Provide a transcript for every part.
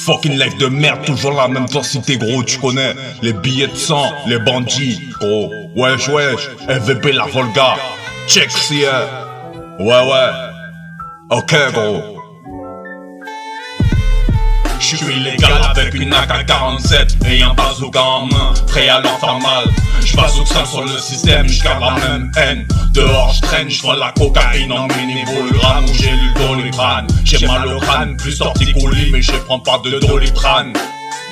Fucking life de merde, toujours la même densité gros, tu connais. Les billets de sang, les bandits, gros. Wesh wesh, LVB la Volga. Check si ouais. Ok gros. Je suis illégal avec une AK-47 et un bazooka en main, prêt à leur faire mal. Je bazooke ça sur le système, je garde la même haine. Dehors je traîne, je vends la cocaïne en mini-volugramme où j'ai lu le Doliprane. J'ai mal au crâne, plus torticolis mais je prends pas de Doliprane.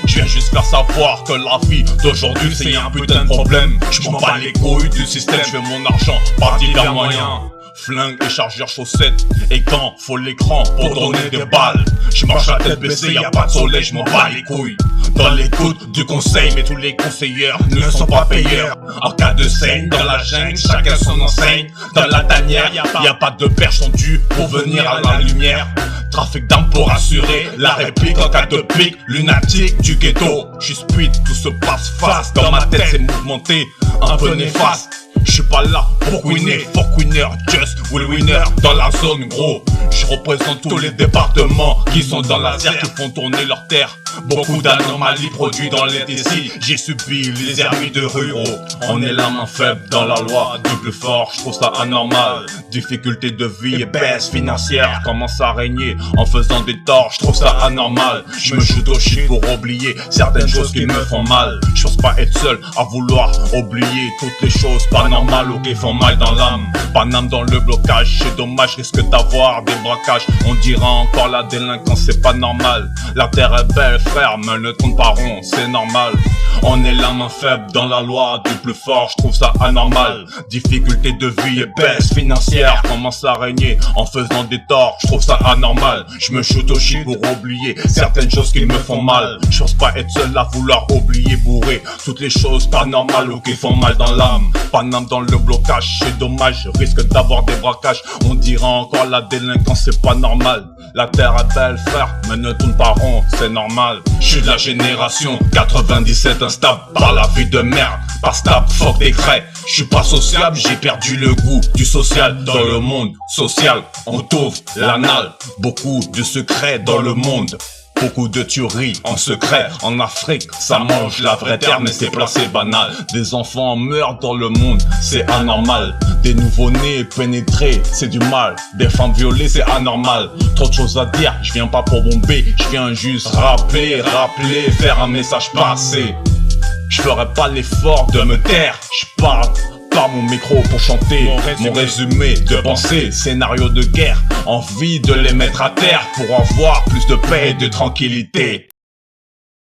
Je viens juste faire savoir que la vie d'aujourd'hui c'est un putain de problème. Je m'en bats les couilles du système, je fais mon argent par divers moyens. Flingue et chargeur chaussettes, et quand faut l'écran pour donner des balles. Je marche la tête baissée, y'a pas de soleil, je m'en bats les couilles. Dans l'écoute du conseil, mais tous les conseillers ne sont pas payeurs. En cas de scène, dans la jungle, chacun son enseigne. Dans la tanière, y'a pas de perche tendue pour venir à la lumière. Trafic d'armes pour assurer la réplique en cas de pique. Lunatique du ghetto, je suis speed, tout se passe fast. Dans ma tête c'est mouvementé, un peu néfaste. Je suis pas là pour winner, fuck winner, just will winner. Dans la zone gros, je représente tous les départements qui sont dans la terre, qui font tourner leur terre. Beaucoup d'anomalies produites dans les décis. J'ai subi les ermites de ruraux. On est la main faible dans la loi du plus fort, je trouve ça anormal. Difficulté de vie et baisse financière commence à régner en faisant des torts, je trouve ça anormal. Je me shoot au shit pour oublier certaines choses qui me font mal. Je pense pas être seul à vouloir oublier toutes les choses pas normales ou qui font mal dans l'âme. Paname dans le blocage, c'est dommage, risque d'avoir des braquages. On dira encore la délinquance, c'est pas normal. La terre est belle frère, mais ne tourne pas rond, c'est normal. On est la main faible dans la loi du plus fort, je trouve ça anormal. Difficulté de vie et baisse financière commence à régner en faisant des torts, je trouve ça anormal. Je me shoot au shit pour oublier certaines choses qui me font mal. Je pense pas être seul à vouloir oublier bourrer toutes les choses pas normales ou qui font mal dans l'âme. Paname dans le blocage, c'est dommage, risque d'avoir des braquages. On dira encore la délinquance, c'est pas normal. La terre est belle frère, mais ne tourne pas rond, c'est normal. Je suis de la génération 97 instable par la vie de merde. Pas stable, fuck des craies. Je suis pas sociable, j'ai perdu le goût du social. Dans le monde social, on t'ouvre l'anal. Beaucoup de secrets dans le monde. Beaucoup de tueries en secret. En Afrique, ça mange la vraie terre, mais c'est placé banal. Des enfants meurent dans le monde, c'est anormal. Des nouveau-nés pénétrés, c'est du mal. Des femmes violées, c'est anormal. Trop de choses à dire, je viens pas pour bomber. Je viens juste rappeler, faire un message passé. Je ferai pas l'effort de me taire. Je parle par mon micro pour chanter mon résumé de pensée, scénario de guerre, envie de les mettre à terre pour avoir plus de paix et de tranquillité.